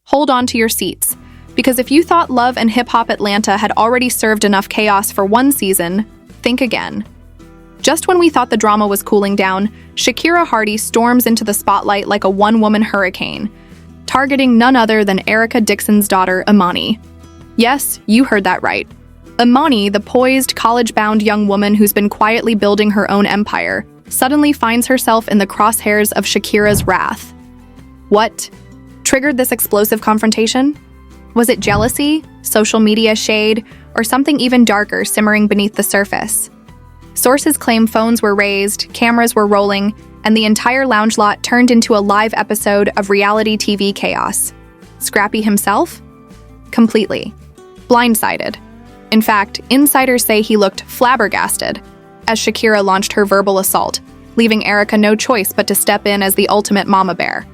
hold on to your seats, because if you thought Love and Hip Hop Atlanta had already served enough chaos for one season, think again. Just when we thought the drama was cooling down, Shakira Hardy storms into the spotlight like a one-woman hurricane, targeting none other than Dixon's daughter, Emani. Yes, you heard that right. Emani, the poised, college-bound young woman who's been quietly building her own empire, suddenly finds herself in the crosshairs of Shakira's wrath. What triggered this explosive confrontation? Was it jealousy, social media shade, or something even darker simmering beneath the surface? Sources claim phones were raised, cameras were rolling, and the entire lounge lot turned into a live episode of reality TV chaos. Scrappy himself? Completely. Blindsided. In fact, insiders say he looked flabbergasted as Shakira launched her verbal assault, leaving Erica no choice but to step in as the ultimate mama bear.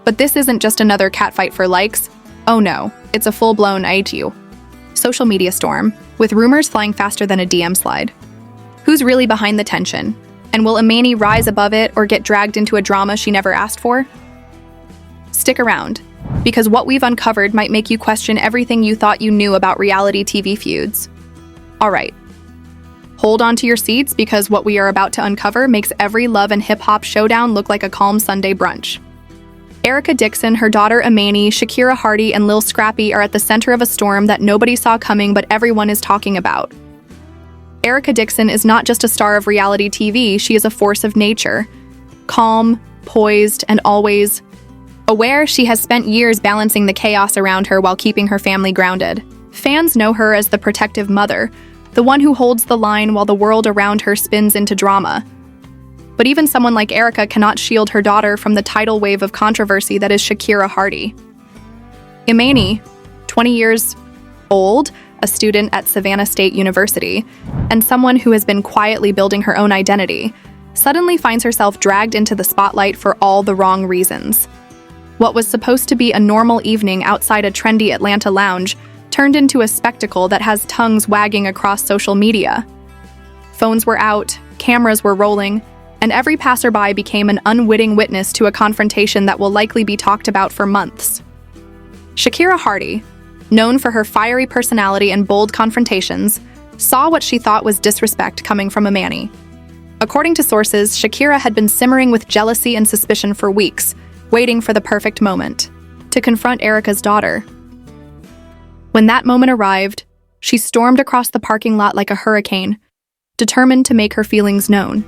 But this isn't just another catfight for likes. Oh no, it's a full-blown social media storm, with rumors flying faster than a DM slide. Who's really behind the tension? And will Emani rise above it or get dragged into a drama she never asked for? Stick around, because what we've uncovered might make you question everything you thought you knew about reality TV feuds. All right. Hold on to your seats, because what we are about to uncover makes every love and hip-hop showdown look like a calm Sunday brunch. Dixon, her daughter Emani, Shakira Hardy, and Lil Scrappy are at the center of a storm that nobody saw coming but everyone is talking about. Dixon is not just a star of reality TV, she is a force of nature. Calm, poised, and always aware, she has spent years balancing the chaos around her while keeping her family grounded. Fans know her as the protective mother, the one who holds the line while the world around her spins into drama. But even someone like Erica cannot shield her daughter from the tidal wave of controversy that is Shakira Hardy. Emani, 20 years old, a student at Savannah State University, and someone who has been quietly building her own identity, suddenly finds herself dragged into the spotlight for all the wrong reasons. What was supposed to be a normal evening outside a trendy Atlanta lounge turned into a spectacle that has tongues wagging across social media. Phones were out, cameras were rolling, and every passerby became an unwitting witness to a confrontation that will likely be talked about for months. Shakira Hardy, known for her fiery personality and bold confrontations, saw what she thought was disrespect coming from Emani. According to sources, Shakira had been simmering with jealousy and suspicion for weeks, waiting for the perfect moment to confront Erica's daughter. When that moment arrived, she stormed across the parking lot like a hurricane, determined to make her feelings known.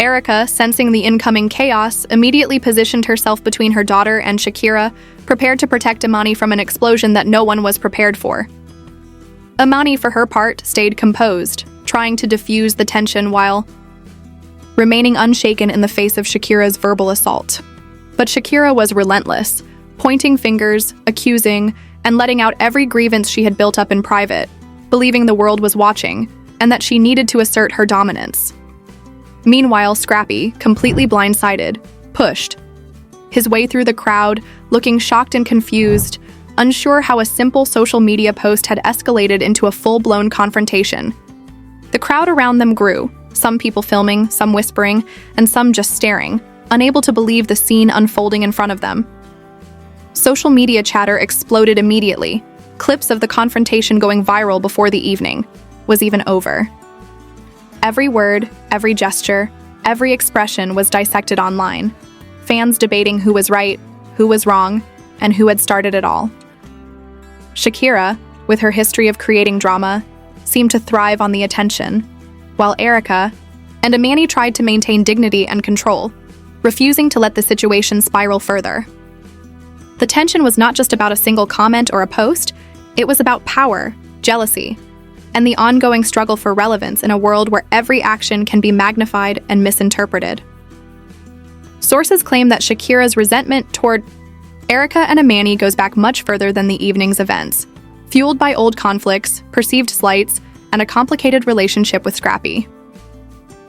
Erica, sensing the incoming chaos, immediately positioned herself between her daughter and Shakira, prepared to protect Emani from an explosion that no one was prepared for. Emani, for her part, stayed composed, trying to diffuse the tension while remaining unshaken in the face of Shakira's verbal assault. But Shakira was relentless, pointing fingers, accusing, and letting out every grievance she had built up in private, believing the world was watching, and that she needed to assert her dominance. Meanwhile, Scrappy, completely blindsided, pushed his way through the crowd, looking shocked and confused, unsure how a simple social media post had escalated into a full-blown confrontation. The crowd around them grew, some people filming, some whispering, and some just staring, unable to believe the scene unfolding in front of them. Social media chatter exploded immediately, clips of the confrontation going viral before the evening was even over. Every word, every gesture, every expression was dissected online, fans debating who was right, who was wrong, and who had started it all. Shakira, with her history of creating drama, seemed to thrive on the attention, while Erica and Emani tried to maintain dignity and control, refusing to let the situation spiral further. The tension was not just about a single comment or a post, it was about power, jealousy, and the ongoing struggle for relevance in a world where every action can be magnified and misinterpreted. Sources claim that Shakira's resentment toward Erica and Emani goes back much further than the evening's events, fueled by old conflicts, perceived slights, and a complicated relationship with Scrappy.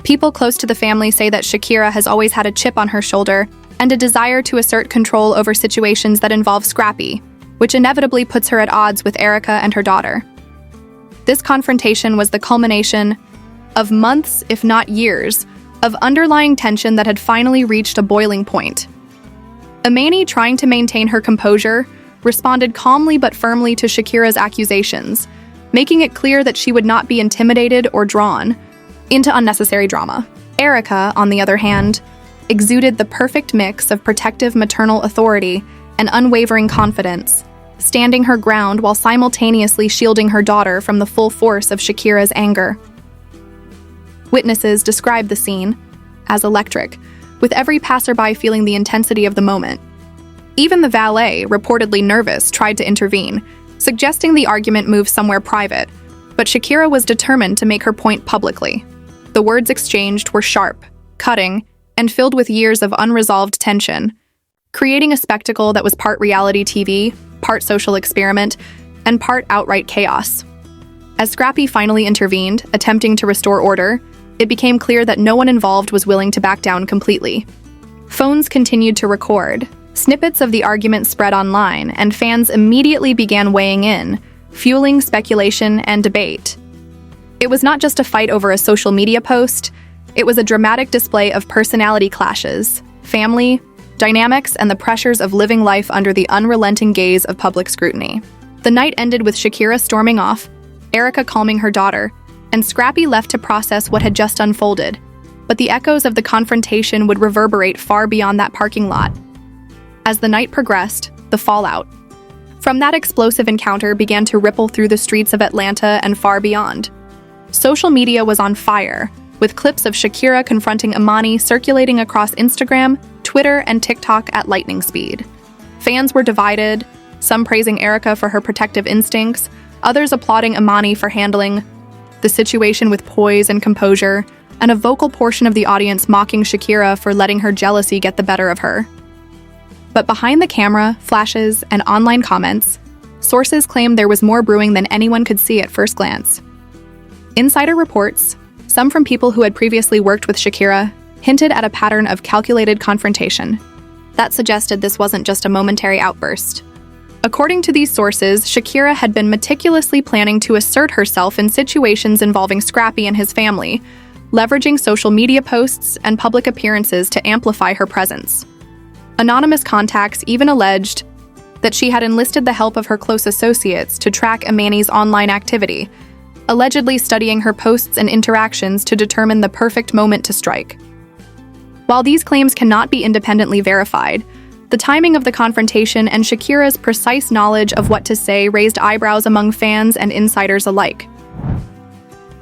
People close to the family say that Shakira has always had a chip on her shoulder and a desire to assert control over situations that involve Scrappy, which inevitably puts her at odds with Erica and her daughter. This confrontation was the culmination of months, if not years, of underlying tension that had finally reached a boiling point. Emani, trying to maintain her composure, responded calmly but firmly to Shakira's accusations, making it clear that she would not be intimidated or drawn into unnecessary drama. Erica, on the other hand, exuded the perfect mix of protective maternal authority and unwavering confidence, standing her ground while simultaneously shielding her daughter from the full force of Shakira's anger. Witnesses described the scene as electric, with every passerby feeling the intensity of the moment. Even the valet, reportedly nervous, tried to intervene, suggesting the argument move somewhere private, but Shakira was determined to make her point publicly. The words exchanged were sharp, cutting, and filled with years of unresolved tension, creating a spectacle that was part reality TV, part social experiment, and part outright chaos. As Scrappy finally intervened, attempting to restore order, it became clear that no one involved was willing to back down completely. Phones continued to record. Snippets of the argument spread online, and fans immediately began weighing in, fueling speculation and debate. It was not just a fight over a social media post, it was a dramatic display of personality clashes, family dynamics, and the pressures of living life under the unrelenting gaze of public scrutiny. The night ended with Shakira storming off, Erica calming her daughter, and Scrappy left to process what had just unfolded. But the echoes of the confrontation would reverberate far beyond that parking lot. As the night progressed, the fallout from that explosive encounter began to ripple through the streets of Atlanta and far beyond. Social media was on fire, with clips of Shakira confronting Emani circulating across Instagram, Twitter, and TikTok at lightning speed. Fans were divided, some praising Erica for her protective instincts, others applauding Emani for handling the situation with poise and composure, and a vocal portion of the audience mocking Shakira for letting her jealousy get the better of her. But behind the camera, flashes, and online comments, sources claimed there was more brewing than anyone could see at first glance. Insider reports, some from people who had previously worked with Shakira, hinted at a pattern of calculated confrontation. That suggested this wasn't just a momentary outburst. According to these sources, Shakira had been meticulously planning to assert herself in situations involving Scrappy and his family, leveraging social media posts and public appearances to amplify her presence. Anonymous contacts even alleged that she had enlisted the help of her close associates to track Emani's online activity, allegedly studying her posts and interactions to determine the perfect moment to strike. While these claims cannot be independently verified, the timing of the confrontation and Shakira's precise knowledge of what to say raised eyebrows among fans and insiders alike.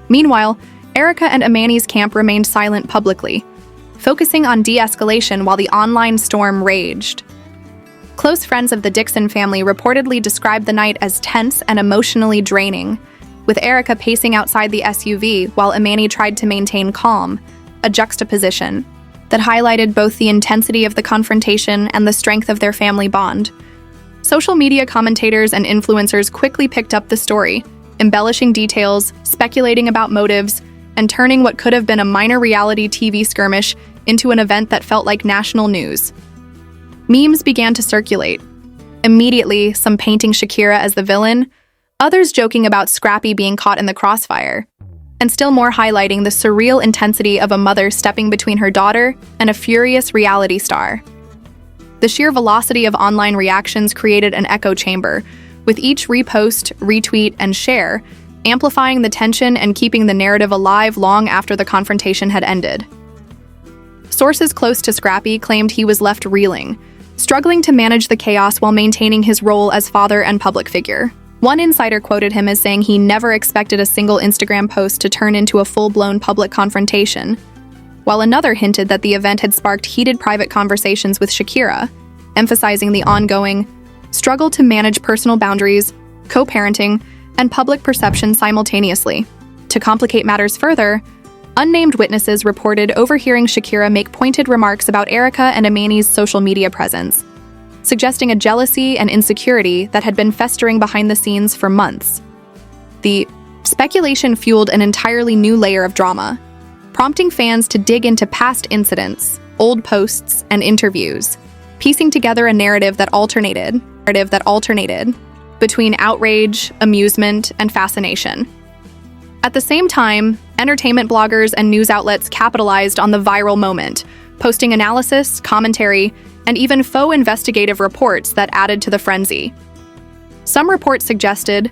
Meanwhile, Erica and Emani's camp remained silent publicly, focusing on de-escalation while the online storm raged. Close friends of the Dixon family reportedly described the night as tense and emotionally draining, with Erica pacing outside the SUV while Emani tried to maintain calm, a juxtaposition that highlighted both the intensity of the confrontation and the strength of their family bond. Social media commentators and influencers quickly picked up the story, embellishing details, speculating about motives, and turning what could have been a minor reality TV skirmish into an event that felt like national news. Memes began to circulate. Immediately, some painting Shakira as the villain, others joking about Scrappy being caught in the crossfire, and still more highlighting the surreal intensity of a mother stepping between her daughter and a furious reality star. The sheer velocity of online reactions created an echo chamber, with each repost, retweet, and share amplifying the tension and keeping the narrative alive long after the confrontation had ended. Sources close to Scrappy claimed he was left reeling, struggling to manage the chaos while maintaining his role as father and public figure. One insider quoted him as saying he never expected a single Instagram post to turn into a full-blown public confrontation, while another hinted that the event had sparked heated private conversations with Shakira, emphasizing the ongoing struggle to manage personal boundaries, co-parenting, and public perception simultaneously. To complicate matters further, unnamed witnesses reported overhearing Shakira make pointed remarks about Erica and Emani's social media presence, suggesting a jealousy and insecurity that had been festering behind the scenes for months. The speculation fueled an entirely new layer of drama, prompting fans to dig into past incidents, old posts, and interviews, piecing together a narrative that alternated between outrage, amusement, and fascination. At the same time, entertainment bloggers and news outlets capitalized on the viral moment, posting analysis, commentary, and even faux investigative reports that added to the frenzy. Some reports suggested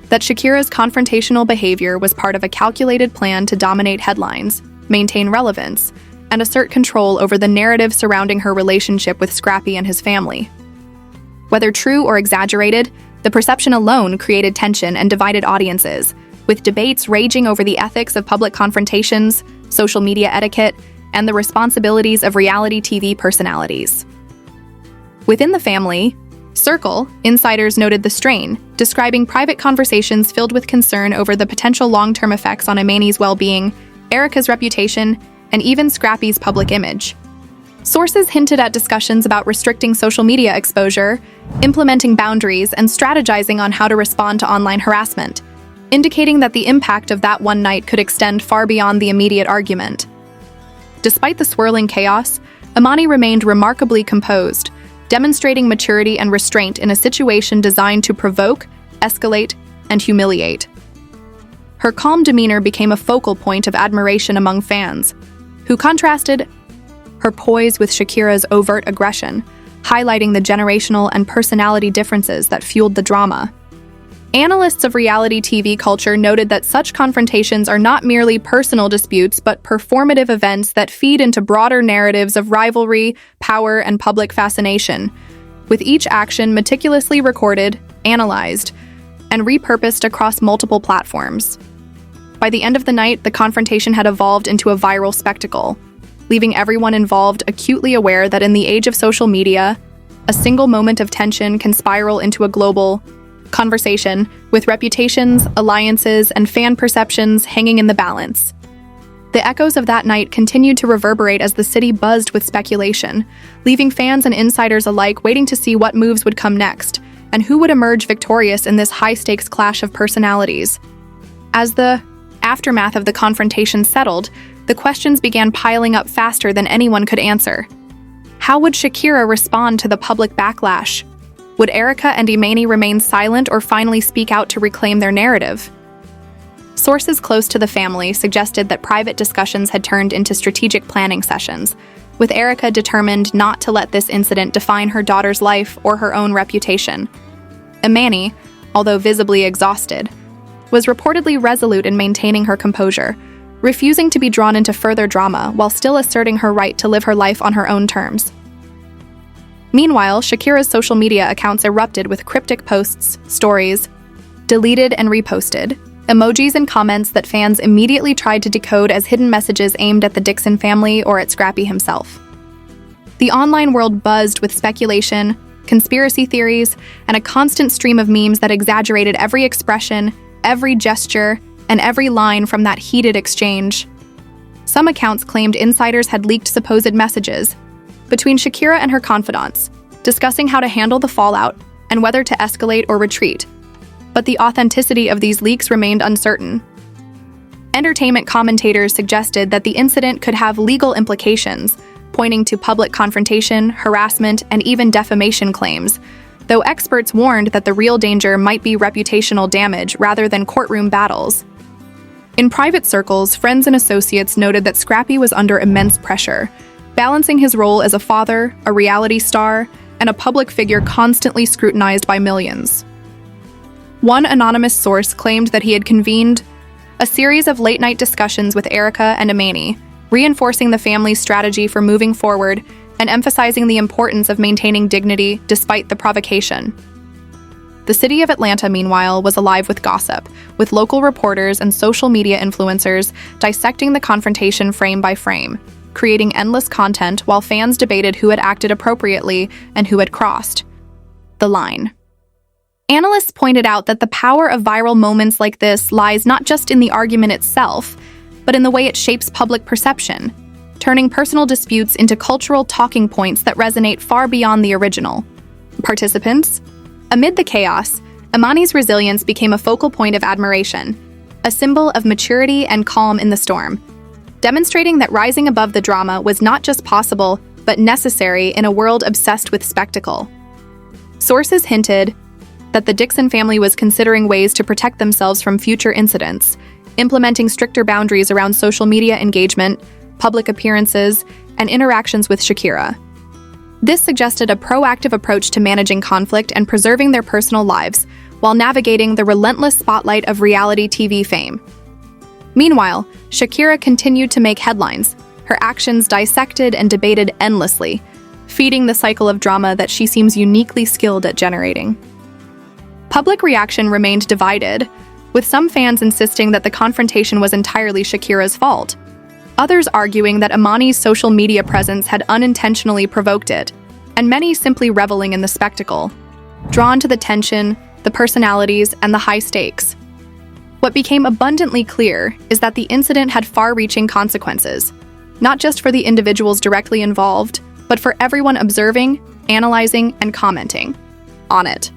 that Shakira's confrontational behavior was part of a calculated plan to dominate headlines, maintain relevance, and assert control over the narrative surrounding her relationship with Scrappy and his family. Whether true or exaggerated, the perception alone created tension and divided audiences, with debates raging over the ethics of public confrontations, social media etiquette, and the responsibilities of reality TV personalities. Within the family circle, insiders noted the strain, describing private conversations filled with concern over the potential long-term effects on Emani's well-being, Erica's reputation, and even Scrappy's public image. Sources hinted at discussions about restricting social media exposure, implementing boundaries, and strategizing on how to respond to online harassment, indicating that the impact of that one night could extend far beyond the immediate argument. Despite the swirling chaos, Emani remained remarkably composed, demonstrating maturity and restraint in a situation designed to provoke, escalate, and humiliate. Her calm demeanor became a focal point of admiration among fans, who contrasted her poise with Shakira's overt aggression, highlighting the generational and personality differences that fueled the drama. Analysts of reality TV culture noted that such confrontations are not merely personal disputes but performative events that feed into broader narratives of rivalry, power, and public fascination, with each action meticulously recorded, analyzed, and repurposed across multiple platforms. By the end of the night, the confrontation had evolved into a viral spectacle, leaving everyone involved acutely aware that in the age of social media, a single moment of tension can spiral into a global conversation, with reputations, alliances, and fan perceptions hanging in the balance. The echoes of that night continued to reverberate as the city buzzed with speculation, leaving fans and insiders alike waiting to see what moves would come next, and who would emerge victorious in this high-stakes clash of personalities. As the aftermath of the confrontation settled, the questions began piling up faster than anyone could answer. How would Shakira respond to the public backlash? Would Erica and Emani remain silent or finally speak out to reclaim their narrative? Sources close to the family suggested that private discussions had turned into strategic planning sessions, with Erica determined not to let this incident define her daughter's life or her own reputation. Emani, although visibly exhausted, was reportedly resolute in maintaining her composure, refusing to be drawn into further drama while still asserting her right to live her life on her own terms. Meanwhile, Shakira's social media accounts erupted with cryptic posts, stories, deleted and reposted, emojis and comments that fans immediately tried to decode as hidden messages aimed at the Dixon family or at Scrappy himself. The online world buzzed with speculation, conspiracy theories, and a constant stream of memes that exaggerated every expression, every gesture, and every line from that heated exchange. Some accounts claimed insiders had leaked supposed messages between Shakira and her confidants, discussing how to handle the fallout and whether to escalate or retreat. But the authenticity of these leaks remained uncertain. Entertainment commentators suggested that the incident could have legal implications, pointing to public confrontation, harassment, and even defamation claims, though experts warned that the real danger might be reputational damage rather than courtroom battles. In private circles, friends and associates noted that Scrappy was under immense pressure, balancing his role as a father, a reality star, and a public figure constantly scrutinized by millions. One anonymous source claimed that he had convened a series of late-night discussions with Erica and Emani, reinforcing the family's strategy for moving forward and emphasizing the importance of maintaining dignity despite the provocation. The city of Atlanta, meanwhile, was alive with gossip, with local reporters and social media influencers dissecting the confrontation frame by frame, creating endless content while fans debated who had acted appropriately and who had crossed the line. Analysts pointed out that the power of viral moments like this lies not just in the argument itself, but in the way it shapes public perception, turning personal disputes into cultural talking points that resonate far beyond the original. Participants? Amid the chaos, Emani's resilience became a focal point of admiration, a symbol of maturity and calm in the storm, demonstrating that rising above the drama was not just possible, but necessary in a world obsessed with spectacle. Sources hinted that the Dixon family was considering ways to protect themselves from future incidents, implementing stricter boundaries around social media engagement, public appearances, and interactions with Shakira. This suggested a proactive approach to managing conflict and preserving their personal lives while navigating the relentless spotlight of reality TV fame. Meanwhile, Shakira continued to make headlines, her actions dissected and debated endlessly, feeding the cycle of drama that she seems uniquely skilled at generating. Public reaction remained divided, with some fans insisting that the confrontation was entirely Shakira's fault, others arguing that Emani's social media presence had unintentionally provoked it, and many simply reveling in the spectacle, drawn to the tension, the personalities, and the high stakes. What became abundantly clear is that the incident had far-reaching consequences, not just for the individuals directly involved, but for everyone observing, analyzing, and commenting on it.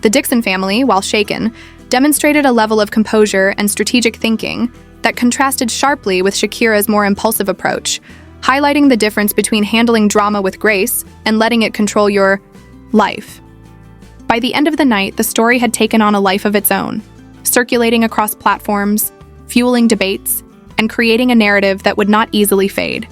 The Dixon family, while shaken, demonstrated a level of composure and strategic thinking that contrasted sharply with Shakira's more impulsive approach, highlighting the difference between handling drama with grace and letting it control your life. By the end of the night, the story had taken on a life of its own, circulating across platforms, fueling debates, and creating a narrative that would not easily fade.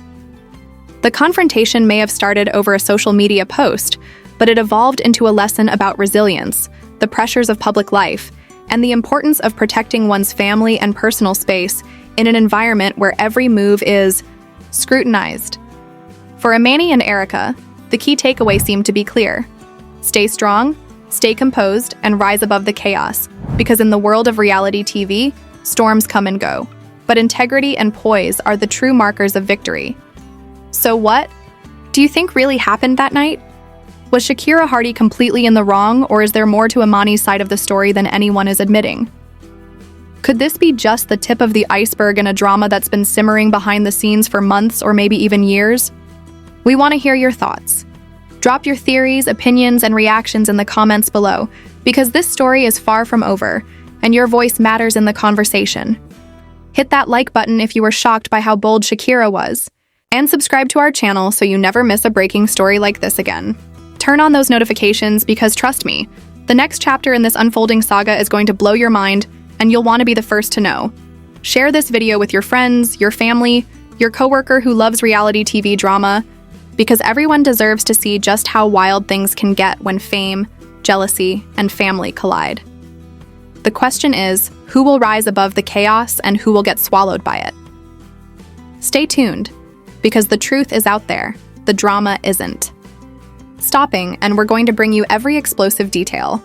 The confrontation may have started over a social media post, but it evolved into a lesson about resilience, the pressures of public life, and the importance of protecting one's family and personal space in an environment where every move is scrutinized. For Emani and Erica, the key takeaway seemed to be clear. Stay strong, stay composed, and rise above the chaos, because in the world of reality TV, storms come and go. But integrity and poise are the true markers of victory. So what do you think really happened that night? Was Shakira Hardy completely in the wrong, or is there more to Emani's side of the story than anyone is admitting? Could this be just the tip of the iceberg in a drama that's been simmering behind the scenes for months or maybe even years? We want to hear your thoughts. Drop your theories, opinions, and reactions in the comments below, because this story is far from over, and your voice matters in the conversation. Hit that like button if you were shocked by how bold Shakira was, and subscribe to our channel so you never miss a breaking story like this again. Turn on those notifications because, trust me, the next chapter in this unfolding saga is going to blow your mind, and you'll want to be the first to know. Share this video with your friends, your family, your coworker who loves reality TV drama, because everyone deserves to see just how wild things can get when fame, jealousy, and family collide. The question is, who will rise above the chaos and who will get swallowed by it? Stay tuned, because the truth is out there, the drama isn't. Stopping, and we're going to bring you every explosive detail.